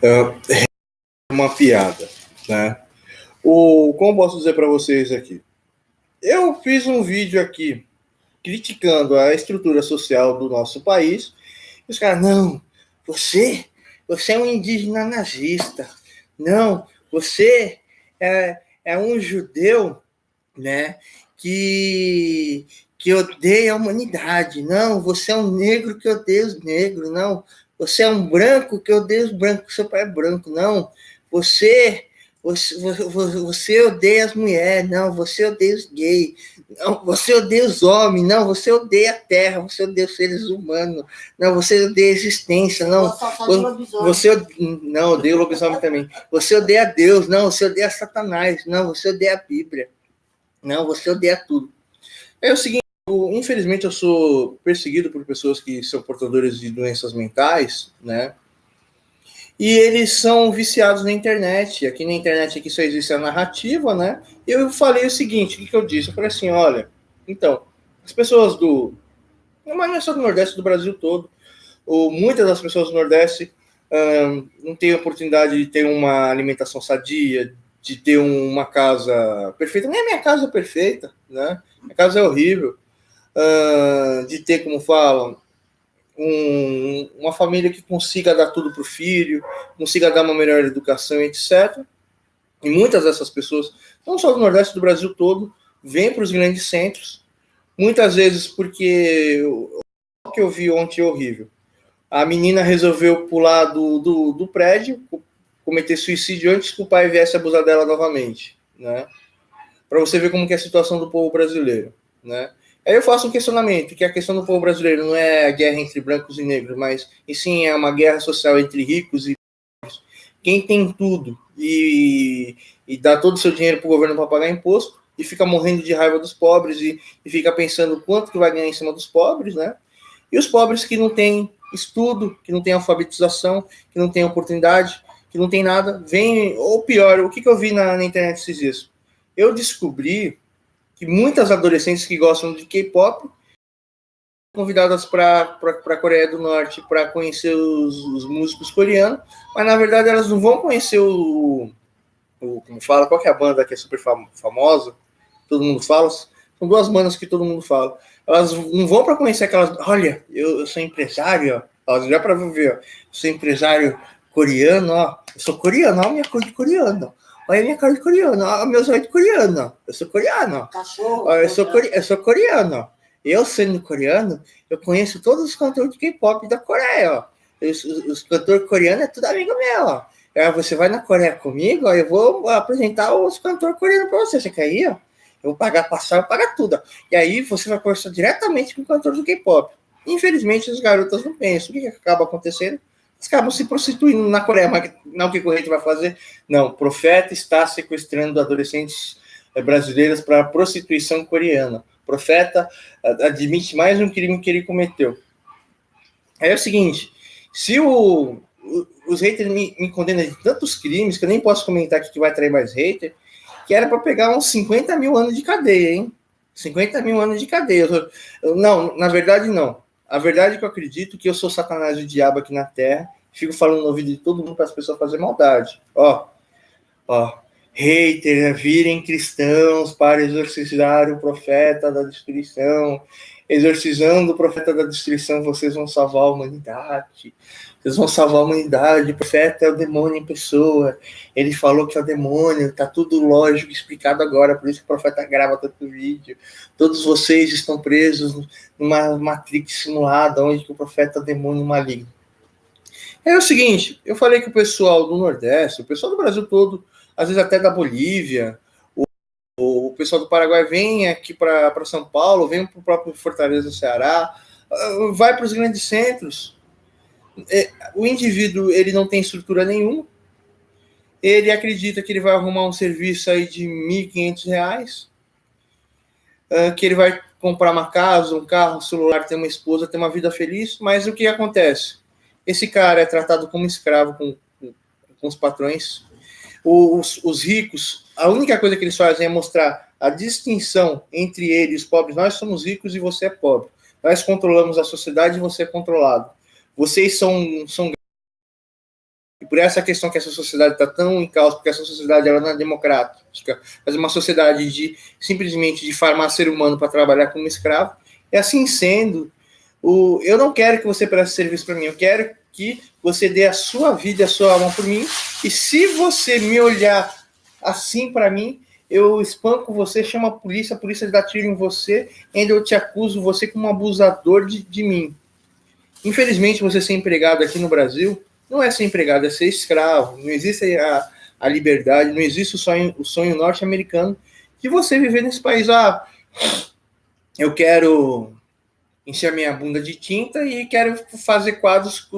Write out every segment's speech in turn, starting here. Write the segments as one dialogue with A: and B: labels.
A: É uma piada, né? Como posso dizer para vocês aqui? Eu fiz um vídeo aqui criticando a estrutura social do nosso país. E os caras, não, você é um indígena nazista. Não, você é um judeu, né, que odeia a humanidade. Não, você é um negro que odeia os negros. Não, você é um branco que odeia os brancos. Seu pai é branco. Não, você odeia as mulheres. Não, você odeia os gays. Não, você odeia os homens. Não, você odeia a terra. Você odeia os seres humanos. Não, você odeia a existência. Não, não, odeia o lobisomem também. Você odeia Deus. Não, você odeia Satanás. Não, você odeia a Bíblia. Não, você odeia tudo. É o seguinte, infelizmente eu sou perseguido por pessoas que são portadores de doenças mentais, né? E eles são viciados na internet. Aqui na internet aqui só existe a narrativa, né? E eu falei o seguinte, o que eu disse? Eu falei assim, olha, então, as pessoas mas não é só do Nordeste, do Brasil todo, ou muitas das pessoas do Nordeste não têm oportunidade de ter uma alimentação sadia, de ter uma casa perfeita. Nem a minha casa é perfeita, né? Minha casa é horrível. De ter, como falam, uma família que consiga dar tudo para o filho, consiga dar uma melhor educação, etc. E muitas dessas pessoas, não só do Nordeste, do Brasil todo, vêm para os grandes centros, muitas vezes porque o que eu vi ontem é horrível. A menina resolveu pular do prédio, cometer suicídio antes que o pai viesse abusar dela novamente, né? Para você ver como que é a situação do povo brasileiro, né? Aí eu faço um questionamento, que a questão do povo brasileiro não é a guerra entre brancos e negros, mas e sim é uma guerra social entre ricos e pobres. Quem tem tudo e dá todo o seu dinheiro para o governo para pagar imposto e fica morrendo de raiva dos pobres e fica pensando quanto que vai ganhar em cima dos pobres, né? E os pobres que não têm estudo, que não têm alfabetização, que não têm oportunidade, que não tem nada, vem, ou pior, o que eu vi na internet esses dias? Eu descobri que muitas adolescentes que gostam de K-pop convidadas para a Coreia do Norte para conhecer os músicos coreanos, mas na verdade elas não vão conhecer como fala, qual que é a banda que é super famosa, todo mundo fala, são duas bandas que todo mundo fala. Elas não vão para conhecer aquelas, olha, eu sou empresário, ó, já para ver, ó, eu sou empresário coreano, ó, eu sou coreano, ó, a minha cor de coreano. Olha a minha cara de coreano, olha meus olhos de coreano. Eu sou coreano. Cachorro. Olha, eu sou coreano. Eu, sendo coreano, eu conheço todos os cantores de K-pop da Coreia. Ó. Os cantores coreanos é tudo amigo meu. Ó. Você vai na Coreia comigo, ó, eu vou apresentar os cantores coreanos para você. Você quer ir? Ó? Eu vou pagar passagem, eu vou pagar tudo. Ó. E aí você vai conversar diretamente com o cantor do K-pop. Infelizmente, as garotas não pensam. O que acaba acontecendo? Eles acabam se prostituindo na Coreia, mas não, o que a gente vai fazer? Não, o profeta está sequestrando adolescentes brasileiras para prostituição coreana. O profeta admite mais um crime que ele cometeu. Aí é o seguinte, se os haters me condenam de tantos crimes, que eu nem posso comentar aqui que vai atrair mais hater, que era para pegar uns 50 mil anos de cadeia, hein? 50 mil anos de cadeia. Não, na verdade, não. A verdade é que eu acredito que eu sou Satanás e o diabo aqui na Terra, fico falando no ouvido de todo mundo para as pessoas fazerem maldade. Ó, haters, virem cristãos para exorcizar o profeta da destruição. Exorcizando o profeta da destruição, vocês vão salvar a humanidade. Vocês vão salvar a humanidade. O profeta é o demônio em pessoa. Ele falou que é o demônio. Tá tudo lógico, explicado agora. Por isso que o profeta grava tanto vídeo. Todos vocês estão presos numa matrix simulada, onde o profeta é o demônio maligno. É o seguinte, eu falei que o pessoal do Nordeste, o pessoal do Brasil todo, às vezes até da Bolívia, o pessoal do Paraguai vem aqui para São Paulo, vem para o próprio Fortaleza, Ceará, vai para os grandes centros. O indivíduo, ele não tem estrutura nenhuma, ele acredita que ele vai arrumar um serviço aí de R$1.500, que ele vai comprar uma casa, um carro, um celular, ter uma esposa, ter uma vida feliz, mas o que acontece? Esse cara é tratado como escravo com os patrões. Os ricos, a única coisa que eles fazem é mostrar a distinção entre ele e os pobres. Nós somos ricos e você é pobre. Nós controlamos a sociedade e você é controlado. Vocês são por essa questão que essa sociedade está tão em caos, porque essa sociedade ela não é democrática, mas é uma sociedade de simplesmente de farmar ser humano para trabalhar como escravo. E assim sendo, eu não quero que você preste serviço para mim, eu quero que você dê a sua vida, a sua alma por mim, e se você me olhar assim para mim, eu espanco você, chamo a polícia dá tiro em você, ainda eu te acuso você como um abusador de mim. Infelizmente, você ser empregado aqui no Brasil não é ser empregado, é ser escravo. Não existe a liberdade, não existe o sonho norte-americano de você viver nesse país. Eu quero encher minha bunda de tinta e quero fazer quadros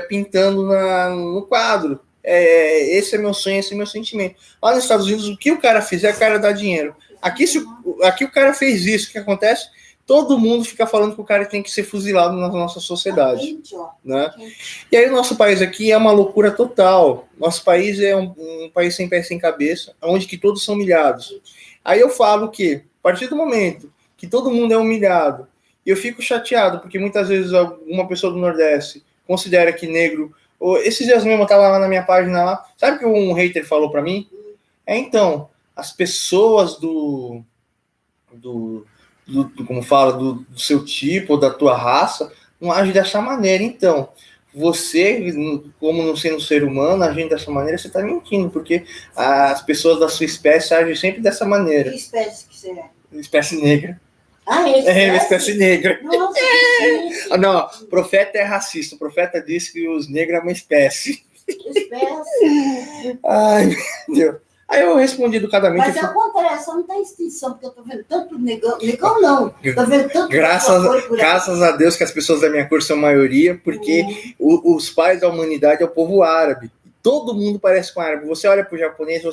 A: pintando no quadro. Esse é meu sonho, esse é meu sentimento. Lá nos Estados Unidos, o que o cara fizer, o cara dá dinheiro. Aqui o cara fez isso, o que acontece? Todo mundo fica falando que o cara tem que ser fuzilado na nossa sociedade. Né? E aí o nosso país aqui é uma loucura total. Nosso país é um país sem pé sem cabeça, onde que todos são humilhados. Aí eu falo que, a partir do momento que todo mundo é humilhado, eu fico chateado, porque muitas vezes alguma pessoa do Nordeste considera que negro... Esses dias mesmo eu estava lá na minha página lá, sabe o que um hater falou para mim? Então, as pessoas como fala, do seu tipo, da tua raça, não age dessa maneira. Então, você, como não sendo um ser humano, agindo dessa maneira, você está mentindo, porque as pessoas da sua espécie agem sempre dessa maneira.
B: Que espécie que você é?
A: Espécie negra.
B: É
A: espécie negra.
B: Nossa,
A: não, o profeta é racista. O profeta disse que os negros é uma espécie.
B: Espécie.
A: Ai, meu Deus. Aí eu respondi educadamente.
B: Mas acontece, só não está em extinção, porque eu estou vendo tanto negão. Negão não. Estou vendo tanto.
A: Graças a Deus que as pessoas da minha cor são maioria, porque os pais da humanidade é o povo árabe. Todo mundo parece com árabe. Você olha para o japonês,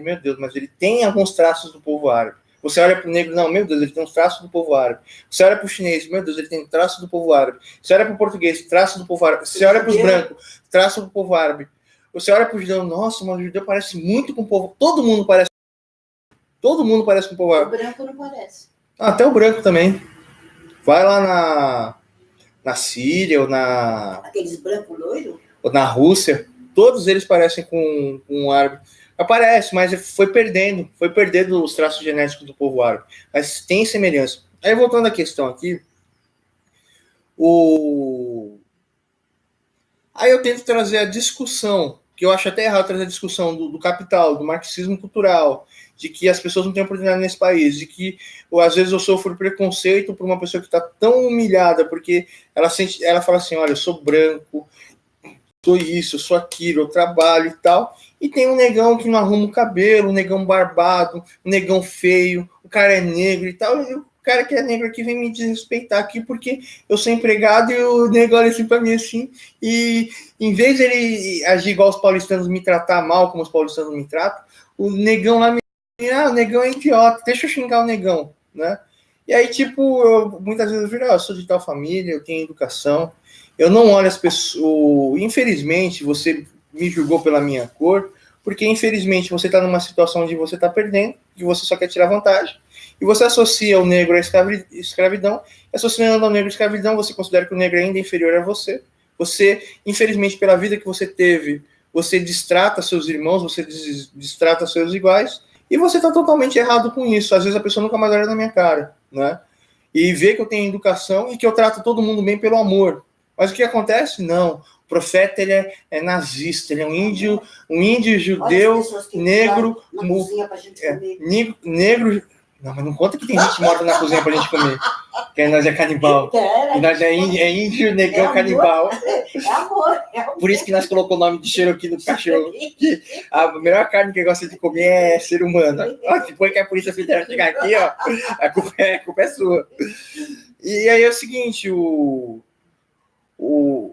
A: meu Deus, mas ele tem alguns traços do povo árabe. Você olha para o negro, não, meu Deus, ele tem uns traços do povo árabe. Você olha para o chinês, meu Deus, ele tem traços do povo árabe. Você olha para o português, traços do povo árabe. Você olha para os brancos, traços do povo árabe. Você olha para o judeu, nossa, mas o judeu parece muito com o povo. Todo mundo parece com o povo árabe.
B: O branco não parece.
A: Até o branco também. Vai lá na Síria ou na...
B: Aqueles brancos loiros?
A: Ou na Rússia. Todos eles parecem com um árabe. Aparece, mas foi perdendo os traços genéticos do povo árabe. Mas tem semelhança. Aí, voltando à questão aqui, aí eu tento trazer a discussão, que eu acho até errado trazer a discussão do capital, do marxismo cultural, de que as pessoas não têm oportunidade nesse país, de que às vezes eu sofro preconceito por uma pessoa que está tão humilhada, porque ela fala assim, olha, eu sou branco, sou isso, eu sou aquilo, eu trabalho e tal, e tem um negão que não arruma o cabelo, um negão barbado, um negão feio, o cara é negro e tal, e o cara que é negro aqui vem me desrespeitar aqui porque eu sou empregado e o negão olha assim pra mim assim, e em vez de ele agir igual os paulistanos me tratar mal, como os paulistanos me tratam, o negão lá o negão é idiota, deixa eu xingar o negão, né? E aí, tipo, muitas vezes eu viro, eu sou de tal família, eu tenho educação, eu não olho as pessoas... Infelizmente, você me julgou pela minha cor, porque infelizmente você está numa situação onde você está perdendo, que você só quer tirar vantagem, e você associa o negro à escravidão, e associando ao negro à escravidão, você considera que o negro é ainda inferior a você. Você, infelizmente, pela vida que você teve, você distrata seus irmãos, você distrata seus iguais, e você está totalmente errado com isso. Às vezes a pessoa nunca mais olha na minha cara, né? E vê que eu tenho educação e que eu trato todo mundo bem pelo amor. Mas o que acontece? Não. O profeta ele é nazista, ele é um índio judeu, negro, negro. Não, mas não conta que tem gente morta na cozinha pra gente comer. Que nós é canibal. E nós é índio, negão, canibal.
B: É amor.
A: Por isso que nós colocamos o nome de Cherokee no cachorro. A melhor carne que gosta de comer é ser humano. Depois que a Polícia Federal chegar aqui, ó, a culpa é sua. E aí é o seguinte,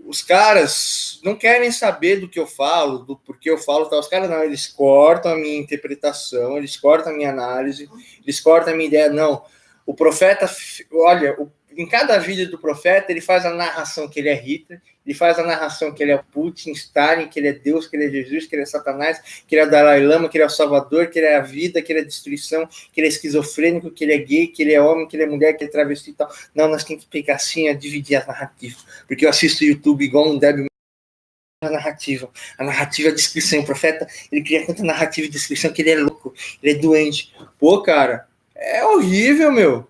A: os caras não querem saber do que eu falo, do porquê eu falo, tá? Os caras não, eles cortam a minha interpretação, eles cortam a minha análise, eles cortam a minha ideia. Não, o profeta, olha, em cada vídeo do profeta, ele faz a narração que ele é Hitler, ele faz a narração que ele é Putin, Stalin, que ele é Deus, que ele é Jesus, que ele é Satanás, que ele é Dalai Lama, que ele é o Salvador, que ele é a vida, que ele é a destruição, que ele é esquizofrênico, que ele é gay, que ele é homem, que ele é mulher, que ele é travesti e tal. Não, nós temos que pegar assim, a dividir as narrativas, porque eu assisto YouTube igual um débil a narrativa, a descrição. O profeta, ele cria tanta narrativa e descrição que ele é louco, ele é doente. Pô, cara, é horrível, meu.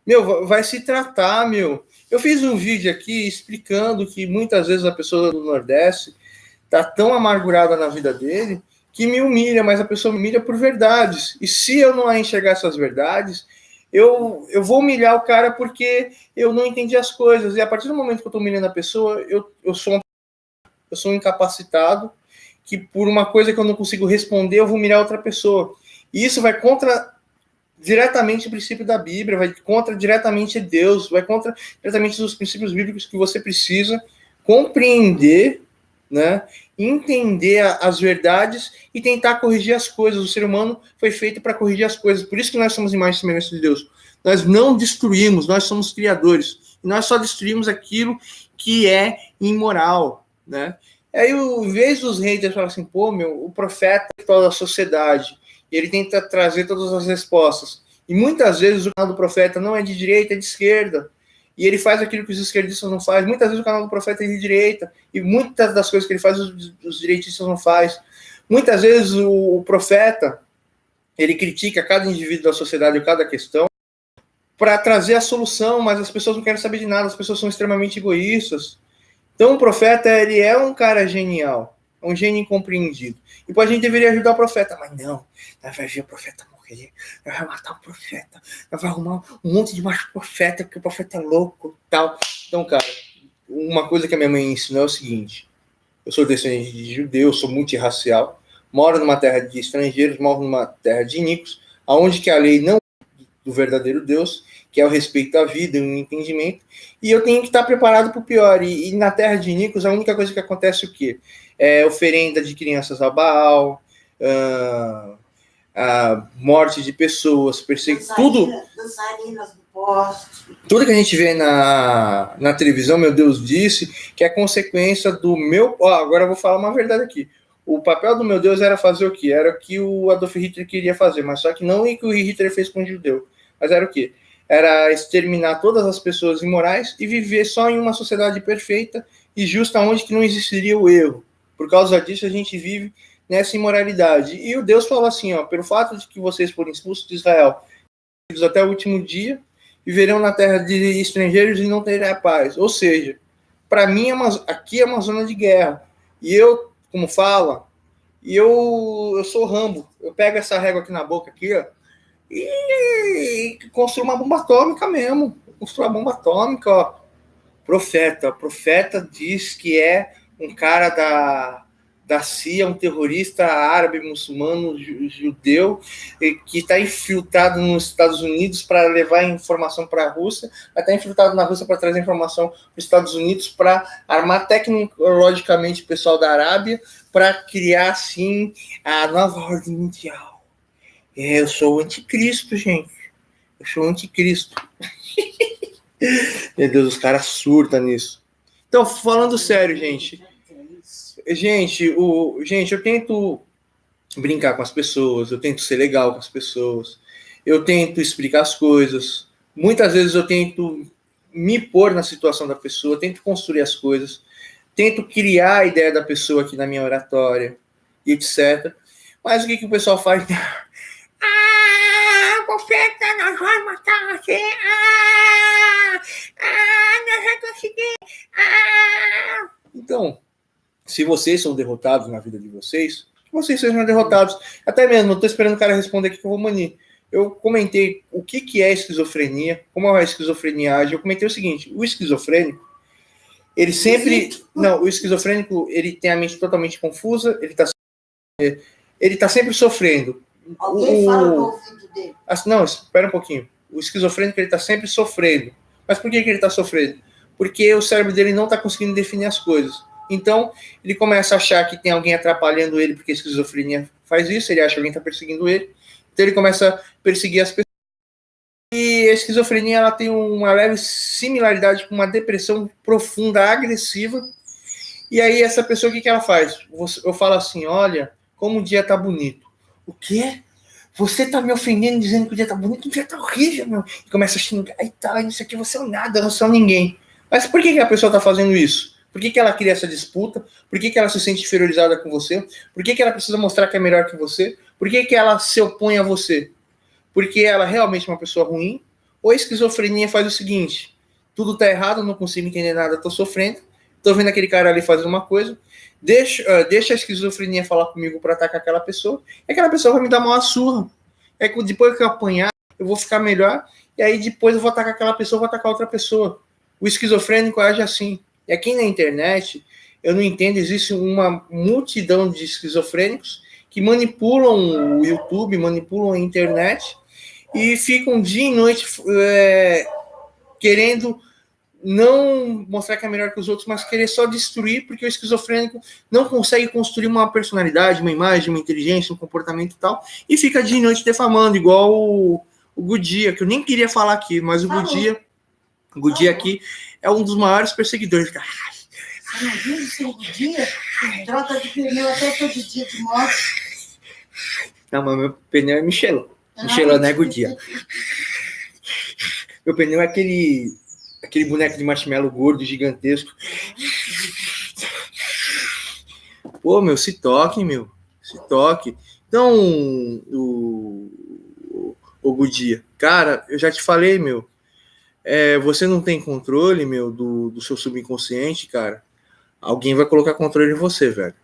A: Meu, vai se tratar, meu. Eu fiz um vídeo aqui explicando que muitas vezes a pessoa do Nordeste tá tão amargurada na vida dele que me humilha, mas a pessoa me humilha por verdades. E se eu não enxergar essas verdades, eu vou humilhar o cara porque eu não entendi as coisas. E a partir do momento que eu tô humilhando a pessoa, eu sou um incapacitado que por uma coisa que eu não consigo responder, eu vou humilhar outra pessoa. E isso vai contra diretamente o princípio da Bíblia, vai contra diretamente Deus, vai contra diretamente os princípios bíblicos que você precisa compreender, né? Entender as verdades e tentar corrigir as coisas. O ser humano foi feito para corrigir as coisas. Por isso que nós somos imagem e semelhança de Deus. Nós não destruímos, nós somos criadores. E nós só destruímos aquilo que é imoral, né? Aí, em vez dos haters falar assim, pô, meu, o profeta é da sociedade, e ele tenta trazer todas as respostas. E muitas vezes o canal do profeta não é de direita, é de esquerda. E ele faz aquilo que os esquerdistas não fazem. Muitas vezes o canal do profeta é de direita. E muitas das coisas que ele faz, os direitistas não fazem. Muitas vezes o profeta, ele critica cada indivíduo da sociedade ou cada questão para trazer a solução, mas as pessoas não querem saber de nada, as pessoas são extremamente egoístas. Então o profeta, ele é um cara genial, um gênio incompreendido. E a gente deveria ajudar o profeta, mas não, nós vai ver o profeta morrer, nós vai matar o profeta, nós vai arrumar um monte de macho profeta, porque o profeta é louco e tal. Então, cara, uma coisa que a minha mãe ensinou é o seguinte: eu sou descendente de judeu, sou multirracial, moro numa terra de estrangeiros, moro numa terra de iníquos, aonde que a lei não é do verdadeiro Deus, que é o respeito à vida e o entendimento, e eu tenho que estar preparado para o pior. E na terra de iníquos, a única coisa que acontece é o quê? É oferenda de crianças a Baal, a morte de pessoas, tudo.
B: Dançarinas do poste.
A: Tudo que a gente vê na televisão, meu Deus disse, que é consequência do meu... agora eu vou falar uma verdade aqui. O papel do meu Deus era fazer o quê? Era o que o Adolf Hitler queria fazer, mas só que não o que o Hitler fez com o judeu. Mas era o quê? Era exterminar todas as pessoas imorais e viver só em uma sociedade perfeita e justa, onde que não existiria o erro. Por causa disso, a gente vive nessa imoralidade. E o Deus falou assim, ó, pelo fato de que vocês foram expulsos de Israel até o último dia, viverão na terra de estrangeiros e não terá paz. Ou seja, para mim, aqui é uma zona de guerra. E eu, como fala, eu sou Rambo. Eu pego essa régua aqui na boca, aqui, ó, e construo uma bomba atômica mesmo. Construo uma bomba atômica, ó. Profeta diz que é um cara da CIA, um terrorista árabe, muçulmano, judeu, que está infiltrado nos Estados Unidos para levar informação para a Rússia, está infiltrado na Rússia para trazer informação para os Estados Unidos, para armar tecnologicamente o pessoal da Arábia, para criar, assim, a nova ordem mundial. Eu sou o anticristo, gente. Eu sou o anticristo. Meu Deus, os caras surtam nisso. Então, falando sério, gente, eu tento brincar com as pessoas, eu tento ser legal com as pessoas, eu tento explicar as coisas. Muitas vezes eu tento me pôr na situação da pessoa, tento construir as coisas, tento criar a ideia da pessoa aqui na minha oratória, etc. Mas o que o pessoal faz? Profeta, nós vamos matar você. Nós vamos conseguir. Então, se vocês são derrotados na vida de vocês, que vocês sejam derrotados. Até mesmo, eu estou esperando o cara responder aqui que eu vou banir. Eu comentei o que é esquizofrenia, como a esquizofrenia age. Eu comentei o seguinte: o esquizofrênico, ele sempre... Não, o esquizofrênico, ele tem a mente totalmente confusa, ele tá sempre sofrendo.
B: Alguém fala no ouvido dele.
A: Não, espera um pouquinho. O esquizofrênico, ele tá sempre sofrendo. Mas por que ele tá sofrendo? Porque o cérebro dele não tá conseguindo definir as coisas. Então, ele começa a achar que tem alguém atrapalhando ele, porque a esquizofrenia faz isso, ele acha que alguém tá perseguindo ele. Então, ele começa a perseguir as pessoas. E a esquizofrenia, ela tem uma leve similaridade com uma depressão profunda, agressiva. E aí, essa pessoa, o que ela faz? Eu falo assim, olha, como o dia tá bonito. O quê? Você tá me ofendendo dizendo que o dia tá bonito? O dia tá horrível, meu. E começa a xingar e tal, isso aqui você é nada, você é ninguém. Mas por que a pessoa tá fazendo isso?
C: Por que ela cria essa disputa? Por que ela se sente inferiorizada com você? Por que ela precisa mostrar que é melhor que você? Por que ela se opõe a você? Porque ela realmente é uma pessoa ruim? Ou a esquizofrenia faz o seguinte: tudo tá errado, não consigo entender nada, tô sofrendo, tô vendo aquele cara ali fazendo uma coisa, deixa a esquizofrenia falar comigo para atacar aquela pessoa, e aquela pessoa vai me dar uma surra. É que depois que eu apanhar, eu vou ficar melhor, e aí depois eu vou atacar aquela pessoa, vou atacar outra pessoa. O esquizofrênico age assim. E aqui na internet, eu não entendo, existe uma multidão de esquizofrênicos que manipulam o YouTube, manipulam a internet e ficam dia e noite querendo não mostrar que é melhor que os outros, mas querer só destruir, porque o esquizofrênico não consegue construir uma personalidade, uma imagem, uma inteligência, um comportamento e tal, e fica dia e noite defamando, igual o Gudia, que eu nem queria falar aqui, mas o Gudia aqui é um dos maiores perseguidores.
B: Você não viu o seu Gudia? Troca de pneu até todo dia de moto.
C: Não, mas meu pneu é Michelin. Michelin não é Gudia. Meu pneu é aquele boneco de marshmallow gordo, gigantesco. Pô, meu, se toque, meu. Se toque. Então, o Gudia, cara, eu já te falei, meu. Você não tem controle, meu, do seu subconsciente, cara. Alguém vai colocar controle em você, velho.